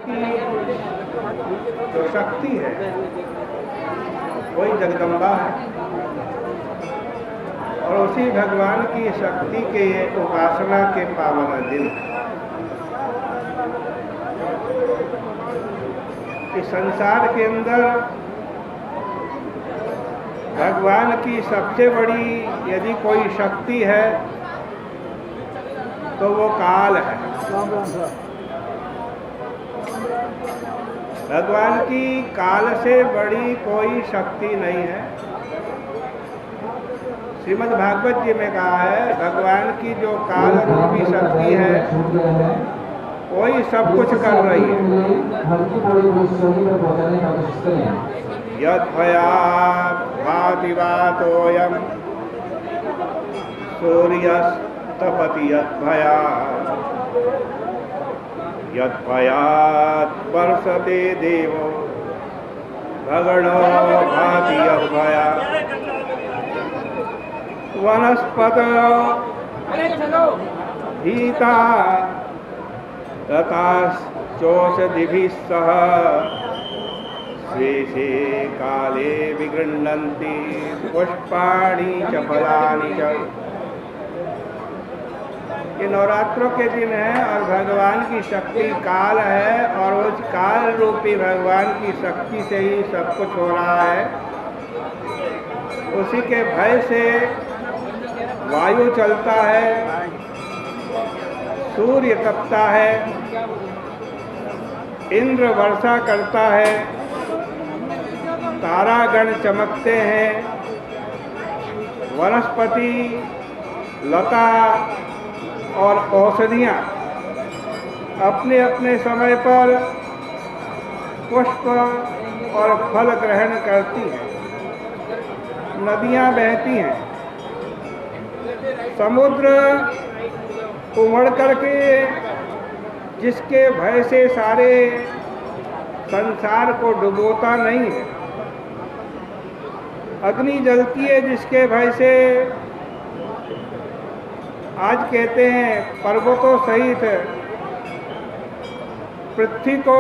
जो शक्ति है वही जगदम्बा है और उसी भगवान की शक्ति के उपासना के पावन दिन इस संसार के अंदर भगवान की सबसे बड़ी यदि कोई शक्ति है तो वो काल है। भगवान की काल से बड़ी कोई शक्ति नहीं है। श्रीमद् भागवत जी में कहा है भगवान की जो काल रूपी शक्ति है वही सब कुछ कर रही है। यद्भयात् भाति वातोऽयं सूर्यस्तपति यद्भयात् यद्भयात् वर्षते देवो भगणो भाति यद्भयात् वनस्पतयो भीता तथाश्चौषधिभिः सह स्वे काले विगृह्णन्ति पुष्पाणि च फलानि च। ये नवरात्रों के दिन है और भगवान की शक्ति काल है और उस काल रूपी भगवान की शक्ति से ही सब कुछ हो रहा है। उसी के भय से वायु चलता है, सूर्य तपता है, इंद्र वर्षा करता है, तारागण चमकते हैं, वनस्पति लता और औषधियाँ अपने अपने समय पर पुष्प और फल ग्रहण करती हैं, नदियाँ बहती हैं, समुद्र उमड़ करके जिसके भय से सारे संसार को डुबोता नहीं है, अग्नि जलती है जिसके भय से आज कहते हैं पर्वतों सहित पृथ्वी को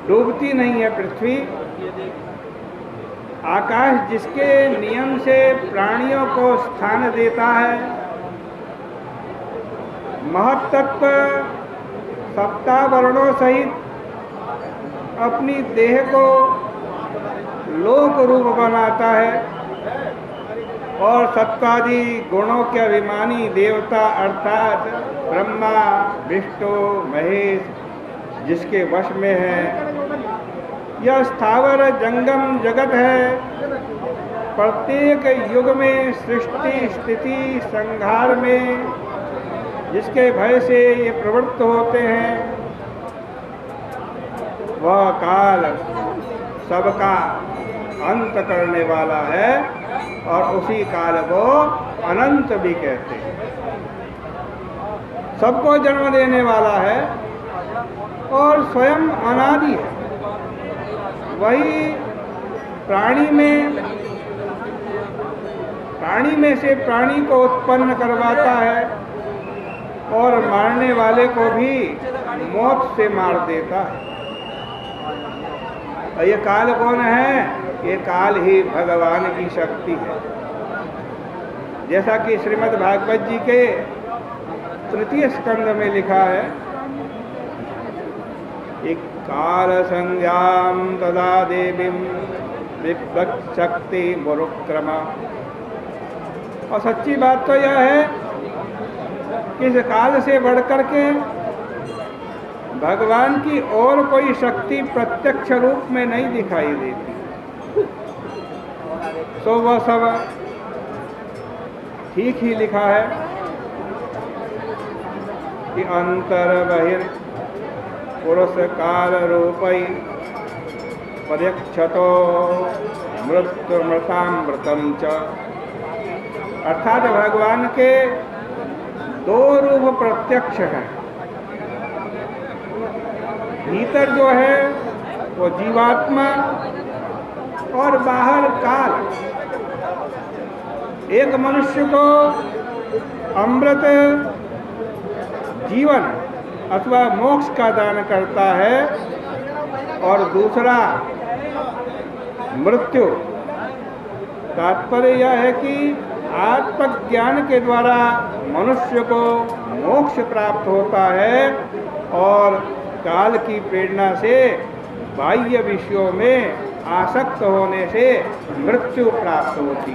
डूबती नहीं है पृथ्वी। आकाश जिसके नियम से प्राणियों को स्थान देता है, महत्तत्व सप्तावर्णों सहित अपनी देह को लोक रूप बनाता है और सत्वादि गुणों के अभिमानी देवता अर्थात ब्रह्मा विष्णु महेश जिसके वश में है। यह स्थावर जंगम जगत है, प्रत्येक युग में सृष्टि स्थिति संहार में जिसके भय से ये प्रवृत्त होते हैं, वह काल सबका अंत करने वाला है और उसी काल को अनंत भी कहते हैं। सबको जन्म देने वाला है और स्वयं अनादि है। वही प्राणी में से प्राणी को उत्पन्न करवाता है और मारने वाले को भी मौत से मार देता है। और ये काल कौन है? ये काल ही भगवान की शक्ति है। जैसा कि श्रीमद् भागवत जी के तृतीय स्कंद में लिखा है, एक काल संज्ञाम तदा देवीम विप्रशक्ति मुरुक्रमा। और सच्ची बात तो यह है कि इस काल से बढ़कर के भगवान की और कोई शक्ति प्रत्यक्ष रूप में नहीं दिखाई देती। तो वह सब ठीक ही लिखा है कि अंतर बहिर् पुरुष काल रूपै पर्यक्षतो मृत्युमृतामृतम च। अर्थात भगवान के दो रूप प्रत्यक्ष हैं। भीतर जो है वो जीवात्मा और बाहर काल। एक मनुष्य को अमृत जीवन अथवा मोक्ष का दान करता है, और दूसरा मृत्यु। तात्पर्य यह है कि आत्मज्ञान के द्वारा मनुष्य को मोक्ष प्राप्त होता है और काल की प्रेरणा से बाह्य विषयों में आसक्त होने से मृत्यु प्राप्त होती है।